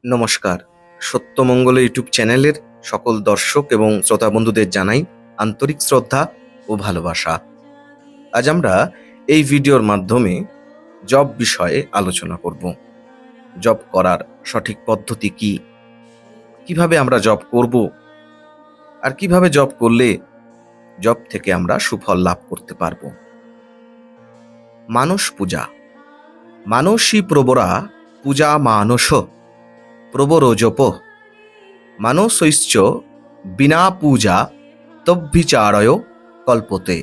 নমস্কার। সত্যমঙ্গল ইউটিউব চ্যানেলের সকল দর্শক এবং শ্রোতা বন্ধুদের জানাই আন্তরিক শ্রদ্ধা ও ভালোবাসা। আজ আমরা এই ভিডিওর মাধ্যমে জব বিষয়ে আলোচনা করব। জব করার সঠিক পদ্ধতি কি, কিভাবে আমরা জব করব, আর কিভাবে জব করলে জব থেকে আমরা সুফল লাভ করতে পারব। মানস পূজা। মানসী প্রবরা পূজা মানস প্রবরোজপ মানসৈশ্চ বিনা পূজা তদ্বিচারয় কল্পতে।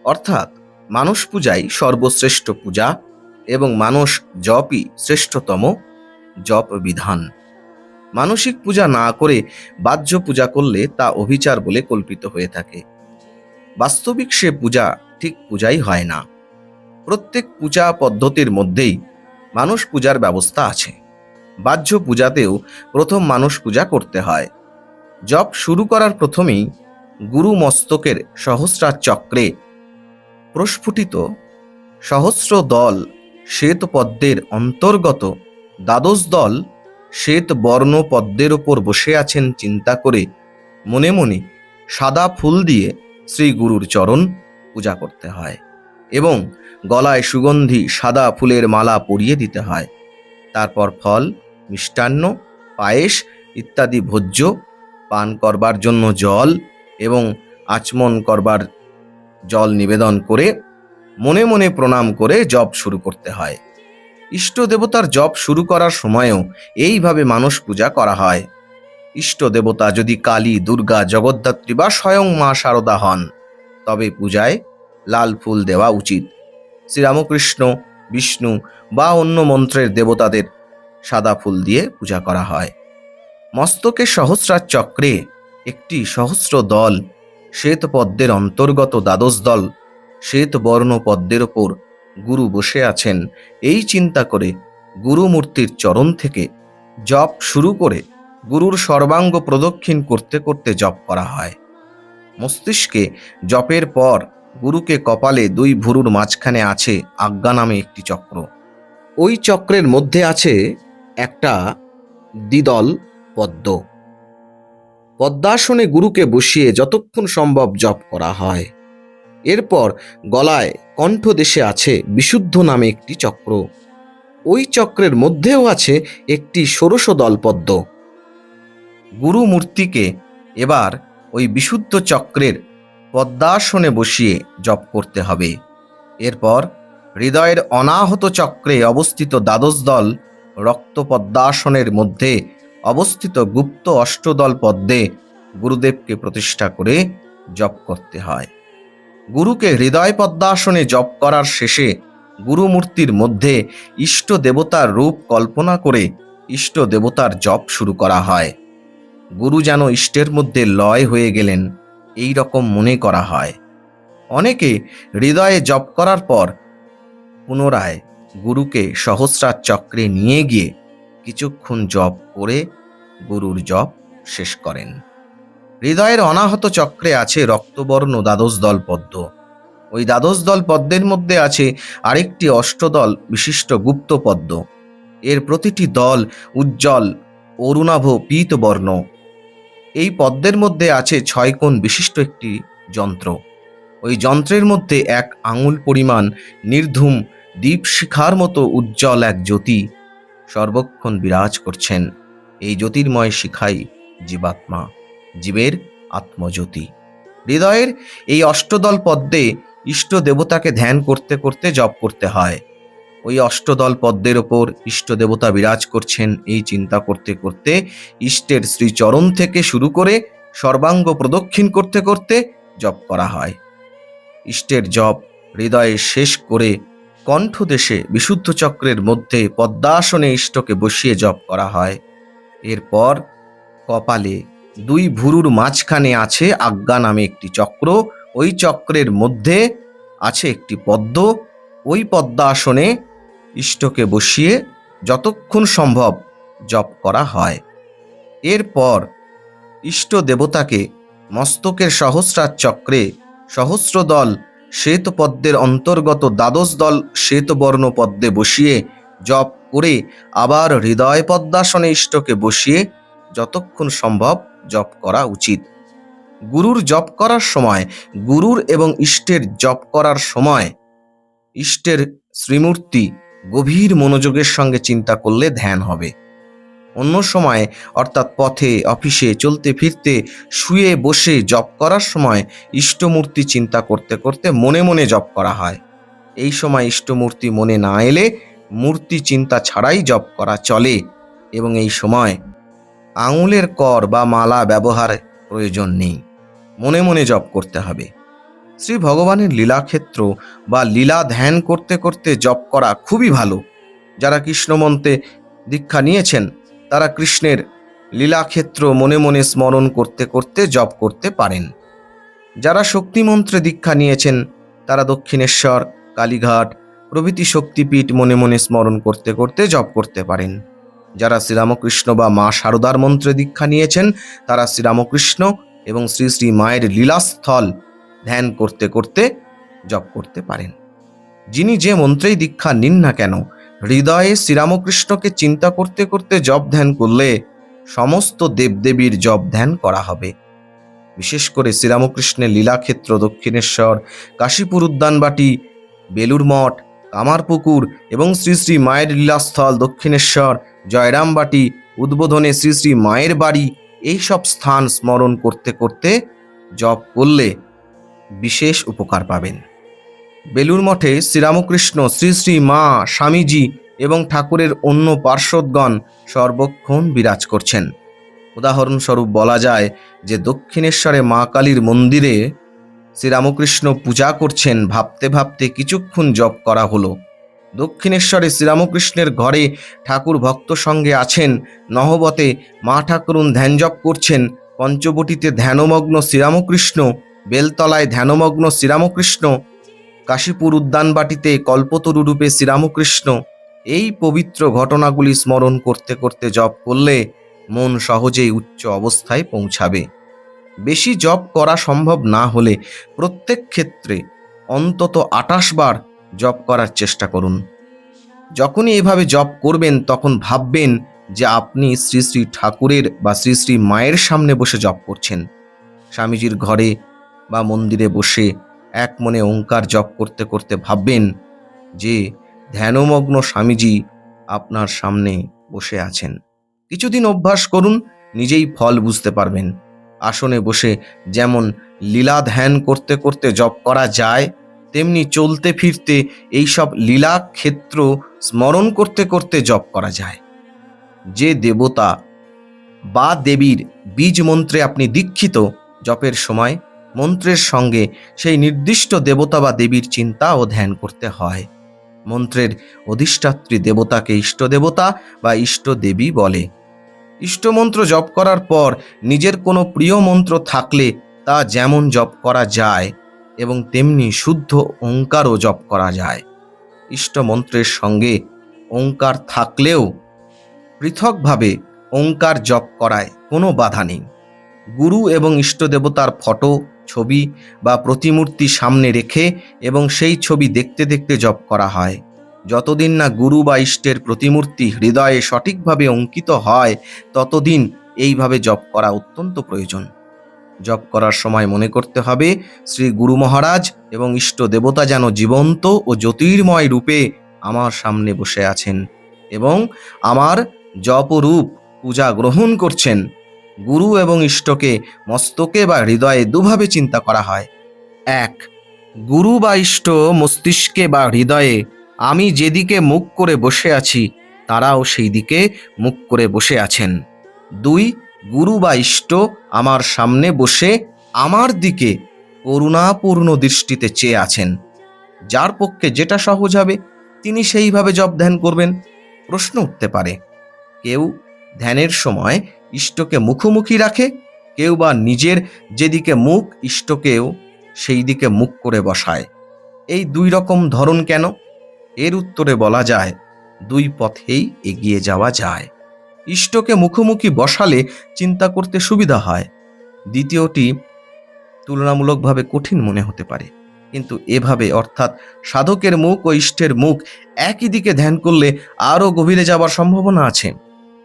অর্থাৎ মানস পূজাই সর্বশ্রেষ্ঠ পূজা এবং মানস জপই শ্রেষ্ঠতম জপ বিধান। মানসিক পূজা না করে বাহ্য পূজা করলে তা অভিচার বলে কল্পিত হয়ে থাকে। বাস্তবিক সে পূজা ঠিক পূজাই হয় না। প্রত্যেক পূজা পদ্ধতির মধ্যেই মানস পূজার ব্যবস্থা আছে। বাহ্য পূজাতেও প্রথম মানস পূজা করতে হয়। জপ শুরু করার প্রথমেই গুরু মস্তকের সহস্রার চক্রে প্রস্ফুটিত সহস্র দল শ্বেত পদ্মের অন্তর্গত দ্বাদশ দল শ্বেত বর্ণ পদ্মের ওপর বসে আছেন চিন্তা করে মনে মনে সাদা ফুল দিয়ে শ্রী গুরুর চরণ পূজা করতে হয় এবং গলায় সুগন্ধি সাদা ফুলের মালা পরিয়ে দিতে হয়। তারপর ফল, মিষ্টান্ন, পায়েস ইত্যাদি ভোজ্য পান করবার জন্য জল এবং আচমন করবার জল নিবেদন করে মনে মনে প্রণাম করে জপ শুরু করতে হয়। ইষ্ট দেবতার জপ শুরু করার সময়ও এইভাবে মানস পূজা করা হয়। ইষ্ট দেবতা যদি কালী, দুর্গা, জগদ্ধাত্রী বা স্বয়ং মা শারদা হন তবে পূজায় লাল ফুল দেওয়া উচিত। শ্রীরামকৃষ্ণ, বিষ্ণু বা অন্য মন্ত্রের দেবতাদের সাদা ফুল দিয়ে পূজা করা হয়। মস্তকে সহস্রার চক্রে একটি সহস্র দল শ্বেত পদ্মের অন্তর্গত দ্বাদশ দল শ্বেত বর্ণ পদ্মের ওপর গুরু বসে আছেন এই চিন্তা করে গুরুমূর্তির চরণ থেকে জপ শুরু করে গুরুর সর্বাঙ্গ প্রদক্ষিণ করতে করতে জপ করা হয়। মস্তিষ্কে জপের পর গুরুকে কপালে দুই ভুরুর মাঝখানে আছে আজ্ঞা নামে একটি চক্র। ওই চক্রের মধ্যে আছে একটা দ্বিদল পদ্ম। পদ্মাসনে গুরুকে বসিয়ে যতক্ষণ সম্ভব জপ করা হয়। এরপর গলায় কণ্ঠদেশে আছে বিশুদ্ধ নামে একটি চক্র। ওই চক্রের মধ্যেও আছে একটি ষোড়শ দল পদ্ম। গুরু মূর্তিকে এবার ওই বিশুদ্ধ চক্রের পদ্মাসনে বসিয়ে জপ করতে হবে। এরপর হৃদয়ের অনাহত চক্রে অবস্থিত দ্বাদশ দল রক্ত পদ্মাসনের মধ্যে অবস্থিত গুপ্ত অষ্টদল পদ্মে গুরুদেবকে প্রতিষ্ঠা করে জপ করতে হয়। গুরুকে হৃদয় পদ্মাসনে জপ করার শেষে গুরুমূর্তির মধ্যে ইষ্ট দেবতার রূপ কল্পনা করে ইষ্ট দেবতার জপ শুরু করা হয়। গুরু যেন ইষ্টের মধ্যে লয় হয়ে গেলেন এই রকম মনে করা হয়। অনেকে হৃদয়ে জপ করার পর পুনরায় গুরুকে সহস্রার চক্রে নিয়ে গিয়ে কিছুক্ষণ জপ করে গুরুর জপ শেষ করেন। হৃদয়ের অনাহত চক্রে আছে রক্তবর্ণ দ্বাদশ দল পদ্ম। ওই দ্বাদশ দল পদ্মের মধ্যে আছে আরেকটি অষ্টদল বিশিষ্ট গুপ্ত পদ্ম। এর প্রতিটি দল উজ্জ্বল অরুণাভ পীত বর্ণ। এই পদ্মের মধ্যে আছে 6 কোণ বিশিষ্ট একটি যন্ত্র। ওই যন্ত্রের মধ্যে 1 আঙুল পরিমাণ নির্ধূম দীপশিখার মতো উজ্জ্বল এক জ্যোতি সর্বক্ষণ বিরাজ করছেন। এই জ্যোতির্ময় শিখাই জীবাত্মা, জীবের আত্মজ্যোতি। হৃদয়ের এই অষ্টদল পদ্মে ইষ্ট দেবতাকে ধ্যান করতে করতে জপ করতে হয়। ওই অষ্টদল পদ্মের ওপর ইষ্ট দেবতা বিরাজ করছেন এই চিন্তা করতে করতে ইষ্টের শ্রীচরণ থেকে শুরু করে সর্বাঙ্গ প্রদক্ষিণ করতে করতে জপ করা হয়। ইষ্টের জপ হৃদয়ে শেষ করে কণ্ঠদেশে বিশুদ্ধ চক্রের মধ্যে পদ্মাসনে ইষ্টকে বসিয়ে জপ করা হয়। এরপর কপালে 2 ভুরুর মাঝখানে আছে আজ্ঞা নামে একটি চক্র। ওই চক্রের মধ্যে আছে একটি পদ্ম। ওই পদ্মাসনে ইষ্টকে বসিয়ে যতক্ষণ সম্ভব জপ করা হয়। এরপর ইষ্ট দেবতাকে মস্তকের সহস্রার চক্রে সহস্র দল শ্বেত পদ্মের অন্তর্গত দ্বাদশ দল শ্বেতবর্ণ পদ্মে বসিয়ে জপ করে আবার হৃদয় পদ্মাসনে ইষ্টকে বসিয়ে যতক্ষণ সম্ভব জপ করা উচিত। গুরুর জপ করার সময়, গুরুর এবং ইষ্টের জপ করার সময় ইষ্টের শ্রীমূর্তি গভীর মনোযোগের সঙ্গে চিন্তা করলে ধ্যান হবে। অন্য সময় অর্থাৎ পথে, অফিসে, চলতে ফিরতে, শুয়ে বসে জপ করার সময় ইষ্টমূর্তি চিন্তা করতে করতে মনে মনে জপ করা হয়। এই সময় ইষ্টমূর্তি মনে না এলে মূর্তি চিন্তা ছাড়াই জপ করা চলে এবং এই সময় আঙুলের কর বা মালা ব্যবহার প্রয়োজন নেই, মনে মনে জপ করতে হবে। শ্রী ভগবানের লীলাক্ষেত্র বা লীলা ধ্যান করতে করতে জপ করা খুবই ভালো। যারা কৃষ্ণমন্ত্রে দীক্ষা নিয়েছেন তারা কৃষ্ণের লীলাক্ষেত্র মনে মনে স্মরণ করতে করতে জপ করতে পারেন। যারা শক্তিমন্ত্রে দীক্ষা নিয়েছেন তারা দক্ষিণেশ্বর, কালীঘাট প্রভৃতি শক্তিপীঠ মনে মনে স্মরণ করতে করতে জপ করতে পারেন। যারা শ্রীরামকৃষ্ণ বা মা শারদার মন্ত্রে দীক্ষা নিয়েছেন তারা শ্রীরামকৃষ্ণ এবং শ্রী শ্রী মায়ের লীলাস্থল ধ্যান করতে করতে জপ করতে পারেন। যিনি যে মন্ত্রেই দীক্ষা নিন না কেন, হৃদয়ে শ্রীরামকৃষ্ণকে চিন্তা করতে করতে জপ ধ্যান করলে সমস্ত দেবদেবীর জপ ধ্যান করা হবে। বিশেষ করে শ্রীরামকৃষ্ণের লীলাক্ষেত্র দক্ষিণেশ্বর, কাশীপুর উদ্যানবাটি, বেলুর মঠ, কামারপুকুর এবং শ্রী শ্রী মায়ের লীলাস্থল দক্ষিণেশ্বর, জয়রামবাটি, উদ্বোধনে শ্রী শ্রী মায়ের বাড়ি, এই সব স্থান স্মরণ করতে করতে জপ করলে বিশেষ উপকার পাবেন। বেলুর মঠে শ্রীরামকৃষ্ণ, শ্রী শ্রী মা, স্বামীজি এবং ঠাকুরের অন্য পার্শ্বদগণ সর্বক্ষণ বিরাজ করছেন। উদাহরণস্বরূপ বলা যায় যে দক্ষিণেশ্বরে মা কালীর মন্দিরে শ্রীরামকৃষ্ণ পূজা করছেন, ভাবতে ভাবতে কিছুক্ষণ জপ করা হলো। দক্ষিণেশ্বরে শ্রীরামকৃষ্ণের ঘরে ঠাকুর ভক্ত সঙ্গে আছেন, নহবতে মা ঠাকুরুন ধ্যান জপ করছেন, পঞ্চবটিতে ধ্যানমগ্ন শ্রীরামকৃষ্ণ, বেলতলায় ধ্যানমগ্ন শ্রীরামকৃষ্ণ, কাশীপুর উদ্যানবাটিতে কল্পতরু রূপে শ্রীরামকৃষ্ণ। এই পবিত্র ঘটনাগুলি স্মরণ করতে করতে জপ করলে মন সহজেই উচ্চ অবস্থায় পৌঁছাবে। বেশি জপ করা সম্ভব না হলে প্রত্যেক ক্ষেত্রে অন্তত 28 বার জপ করার চেষ্টা করুন। যখনই এভাবে জপ করবেন তখন ভাববেন যে আপনি শ্রী শ্রী ঠাকুরের বা শ্রী শ্রী মায়ের সামনে বসে জপ করছেন। স্বামীজির ঘরে বা মন্দিরে বসে এক মনে ওঙ্কার জপ করতে করতে ভাববেন যে ধ্যানমগ্ন স্বামীজি আপনার সামনে বসে আছেন। কিছুদিন অভ্যাস করুন, নিজেই ফল বুঝতে পারবেন। আসনে বসে যেমন লীলা ধ্যান করতে করতে জপ করা যায়, তেমনি চলতে ফিরতে এইসব লীলা ক্ষেত্র স্মরণ করতে করতে জপ করা যায়। যে দেবতা বা দেবীর বীজ মন্ত্রে আপনি দীক্ষিত, জপের সময় মন্ত্রের সঙ্গে সেই নির্দিষ্ট দেবতা বা দেবীর চিন্তা ও ধ্যান করতে হয়। মন্ত্রের অধিষ্ঠাত্রী দেবতাকে ইষ্ট দেবতা বা ইষ্ট দেবী বলে। ইষ্টমন্ত্র জপ করার পর নিজের কোনো প্রিয় মন্ত্র থাকলে তা যেমন জপ করা যায় এবং তেমনি শুদ্ধ ওঙ্কারও জপ করা যায়। ইষ্টমন্ত্রের সঙ্গে ওঙ্কার থাকলেও পৃথকভাবে ওঙ্কার জপ করায় কোনো বাধা নেই। গুরু এবং ইষ্ট দেবতার ফটো, ছবি বা প্রতিমূর্তি সামনে রেখে এবং সেই ছবি দেখতে দেখতে জপ করা হয়। যতদিন না গুরু বা ইষ্টের প্রতিমূর্তি হৃদয়ে সঠিকভাবে অঙ্কিত হয় ততদিন এইভাবে জপ করা অত্যন্ত প্রয়োজন। জপ করার সময় মনে করতে হবে শ্রী গুরু মহারাজ এবং ইষ্ট দেবতা যেন জীবন্ত ও জ্যোতির্ময় রূপে আমার সামনে বসে আছেন এবং আমার জপরূপ পূজা গ্রহণ করছেন। গুরু এবং ইষ্টকে মস্তকে বা হৃদয়ে দুভাবে চিন্তা করা হয়। 1. গুরু বা ইষ্ট মস্তিষ্কে বা হৃদয়ে আমি যেদিকে মুখ করে বসে আছি তারাও সেই দিকে মুখ করে বসে আছেন। 2. গুরু বা ইষ্ট আমার সামনে বসে আমার দিকে করুণাপূর্ণ দৃষ্টিতে চেয়ে আছেন। যার পক্ষে যেটা সহজ হবে তিনি সেইভাবে জপ ধ্যান করবেন। প্রশ্ন উঠতে পারে, কেউ ধ্যানের সময় ইষ্টকে মুখোমুখি রাখে, কেউ বা নিজের যেদিকে মুখ ইষ্টকেও সেই দিকে মুখ করে বসায়। এই 2 রকম ধরন কেন? এর উত্তরে বলা যায়, 2 পথেই এগিয়ে যাওয়া যায়। ইষ্টকে মুখোমুখি বসালে চিন্তা করতে সুবিধা হয়। দ্বিতীয়টি তুলনামূলকভাবে কঠিন মনে হতে পারে, কিন্তু এভাবে অর্থাৎ সাধকের মুখ ও ইষ্টের মুখ একই দিকে ধ্যান করলে আরও গভীরে যাবার সম্ভাবনা আছে।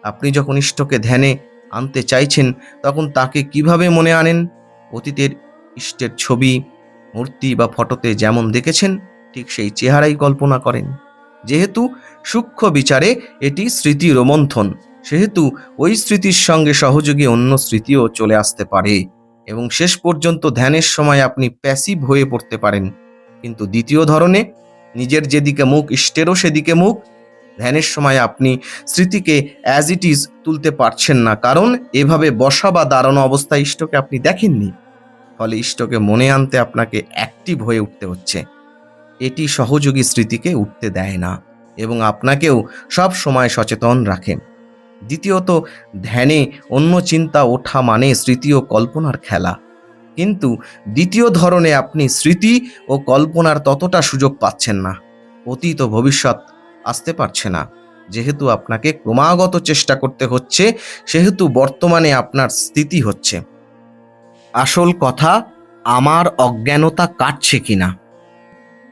আপনি যখন ইষ্টকে ধ্যানে আনতে চাইছেন তখন তাকে কিভাবে মনে আনেন? অতীতের ইষ্টের ছবি, মূর্তি বা ফটোতে যেমন দেখেছেন ঠিক সেই চেহারাই কল্পনা করেন। যেহেতু সূক্ষ্ম বিচারে এটি স্মৃতি রোমন্থন, সেহেতু ওই স্মৃতির সঙ্গে সহযোগী অন্য স্মৃতিও চলে আসতে পারে এবং শেষ পর্যন্ত ধ্যানের সময় আপনি প্যাসিভ হয়ে পড়তে পারেন। কিন্তু দ্বিতীয় ধরনে নিজের যেদিকে মুখ ইষ্টেরও সেদিকে মুখ, ধ্যানের সময় আপনি স্মৃতিকে অ্যাজ ইট ইজ তুলতে পারছেন না, কারণ এভাবে বসা বা দাঁড়ানো অবস্থায় ইষ্টকে আপনি দেখেননি। ফলে ইষ্টকে মনে আনতে আপনাকে অ্যাক্টিভ হয়ে উঠতে হচ্ছে। এটি সহযোগী স্মৃতিকে উঠতে দেয় না এবং আপনাকেও সব সময় সচেতন রাখে। দ্বিতীয়ত, ধ্যানে অন্য চিন্তা ওঠা মানে স্মৃতি ও কল্পনার খেলা। কিন্তু দ্বিতীয় ধরনে আপনি স্মৃতি ও কল্পনার ততটা সুযোগ পাচ্ছেন না। অতীত ও ভবিষ্যৎ আসতে পারছে না। যেহেতু আপনাকে ক্রমাগত চেষ্টা করতে হচ্ছে, সেহেতু বর্তমানে আপনার স্থিতি হচ্ছে। আসল কথা, আমার অজ্ঞানতা কাটছে কিনা,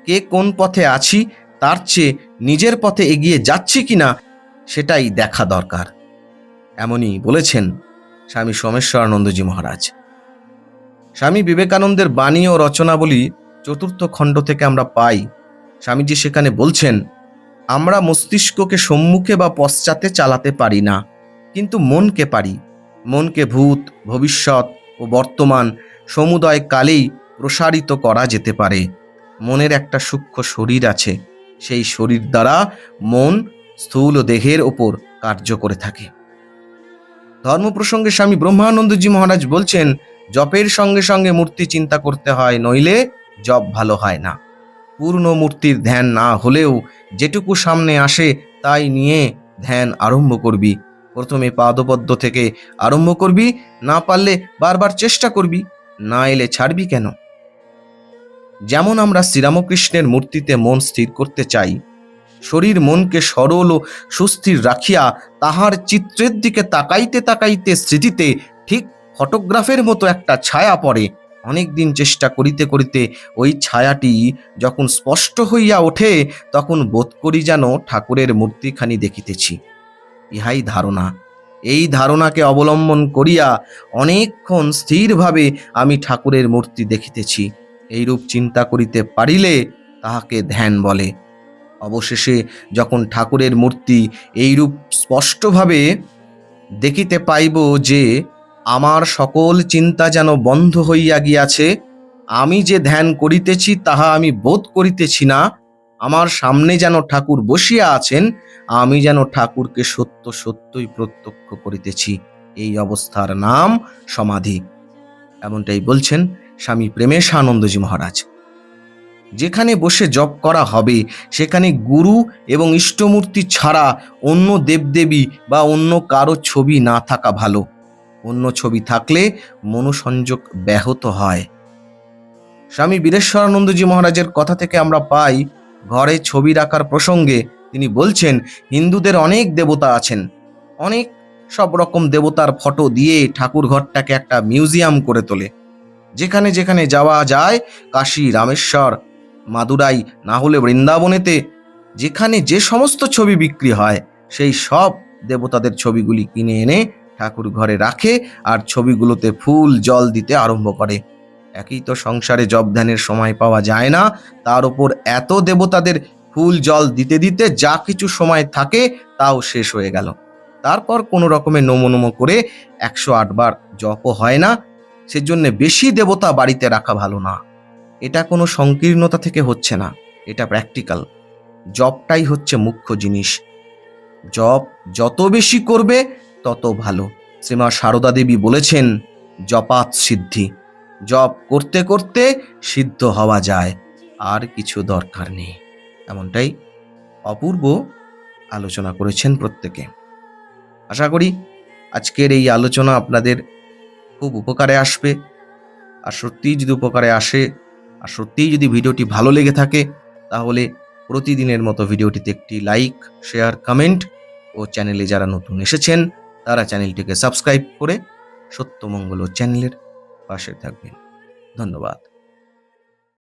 কে কোন পথে আছি তার চেয়ে নিজের পথে এগিয়ে যাচ্ছি কিনা সেটাই দেখা দরকার। এমনই বলেছেন স্বামী সোমেশ্বরানন্দজি মহারাজ। স্বামী বিবেকানন্দের বাণী ও রচনাবলী 4th খণ্ড থেকে আমরা পাই, স্বামীজি সেখানে বলছেন, আমরা মস্তিষ্ককে সম্মুখে বা পশ্চাতে চালাতে পারি না, কিন্তু মনকে পারি। মনকে ভূত, ভবিষ্যৎ ও বর্তমান সমুদয় কালেই প্রসারিত করা যেতে পারে। মনের একটা সূক্ষ্ম শরীর আছে, সেই শরীর দ্বারা মন স্থূল দেহের ওপর কার্য করে থাকে। ধর্ম প্রসঙ্গে স্বামী ব্রহ্মানন্দজি মহারাজ বলছেন, জপের সঙ্গে সঙ্গে মূর্তি চিন্তা করতে হয়, নইলে জপ ভালো হয় না। পূর্ণ মূর্তির ধ্যান না হলেও যেটুকু সামনে আসে তাই নিয়ে ধ্যান আরম্ভ করবি। প্রথমে পাদপদ্ম থেকে আরম্ভ করবি, না পারলে বারবার চেষ্টা করবি, না এলে ছাড়বি কেন? যেমন আমরা শ্রীরামকৃষ্ণের মূর্তিতে মন স্থির করতে চাই, শরীর মনকে সরল ও সুস্থির রাখিয়া তাহার চিত্রের দিকে তাকাইতে তাকাইতে স্মৃতিতে ঠিক ফটোগ্রাফের মতো একটা ছায়া পড়ে। অনেকদিন চেষ্টা করিতে করিতে ওই ছায়াটি যখন স্পষ্ট হইয়া ওঠে, তখন বোধ করি যেন ঠাকুরের মূর্তিখানি দেখিতেছি। ইহাই ধারণা। এই ধারণাকে অবলম্বন করিয়া অনেকক্ষণ স্থিরভাবে আমি ঠাকুরের মূর্তি দেখিতেছি। এইরূপ চিন্তা করিতে পারিলে তাহাকে ধ্যান বলে। অবশেষে যখন ঠাকুরের মূর্তি এইরূপ স্পষ্টভাবে দেখিতে পাইব যে আমার সকল চিন্তা যেন বন্ধ হইয়া গিয়াছে, আমি যে ধ্যান করিতেছি তাহা আমি বোধ করিতেছি না, আমার সামনে যেন ঠাকুর বসিয়া আছেন, আমি যেন ঠাকুরকে সত্য সত্যই প্রত্যক্ষ করিতেছি, এই অবস্থার নাম সমাধি। এমনটাই বলছেন স্বামী প্রেমেশানন্দজি মহারাজ। যেখানে বসে জপ করা হবে সেখানে গুরু এবং ইষ্টমূর্তি ছাড়া অন্য দেবদেবী বা অন্য কারো ছবি না থাকা ভালো। অন্য ছবি থাকলে মনোসংযোগ ব্যাহত হয়। স্বামী বীরেশ্বরানন্দজি মহারাজের কথা থেকে আমরা পাই, ঘরে ছবি রাখার প্রসঙ্গে তিনি বলছেন, হিন্দুদের অনেক দেবতা আছেন, অনেক সব রকম দেবতার ফটো দিয়ে ঠাকুর ঘরটাকে একটা মিউজিয়াম করে তোলে। যেখানে যেখানে যাওয়া যায়, কাশী, রামেশ্বর, মাদুরাই, না হলে বৃন্দাবনেতে যেখানে যে সমস্ত ছবি বিক্রি হয়, সেই সব দেবতাদের ছবিগুলি কিনে এনে ঠাকুর ঘরে রাখে আর ছবিগুলোতে ফুল জল দিতে আরম্ভ করে। একই তো সংসারে জপ ধ্যানের সময় পাওয়া যায় না, তার উপর এত দেবতাদের ফুল জল দিতে দিতে যা কিছু সময় থাকে তাও শেষ হয়ে গেল। তারপর কোনো রকমে নমো নমো করে 108 বার জপও হয় না। সেজন্য বেশি দেবতা বাড়িতে রাখা ভালো না। এটা কোনো সংকীর্ণতা থেকে হচ্ছে না, এটা প্র্যাকটিক্যাল। জপটাই হচ্ছে মুখ্য জিনিস। জপ যত বেশি করবে তত ভালো। শ্রীমা সারদা দেবী বলেছেন, জপাত সিদ্ধি। জপ করতে করতে সিদ্ধ হওয়া যায়, আর কিছু দরকার নেই। এমনটাই অপূর্ব আলোচনা করেছেন প্রত্যেকে। আশা করি আজকের এই আলোচনা আপনাদের খুব উপকারে আসবে। আর সত্যিই যদি উপকারে আসে, আর সত্যিই যদি ভিডিওটি ভালো লেগে থাকে, তাহলে প্রতিদিনের মতো ভিডিওটিতে একটি লাইক, শেয়ার, কমেন্ট ও চ্যানেলে যারা নতুন এসেছেন তারা চ্যানেলটিকে সাবস্ক্রাইব করে সত্যমঙ্গল চ্যানেলের পাশে থাকবেন। ধন্যবাদ।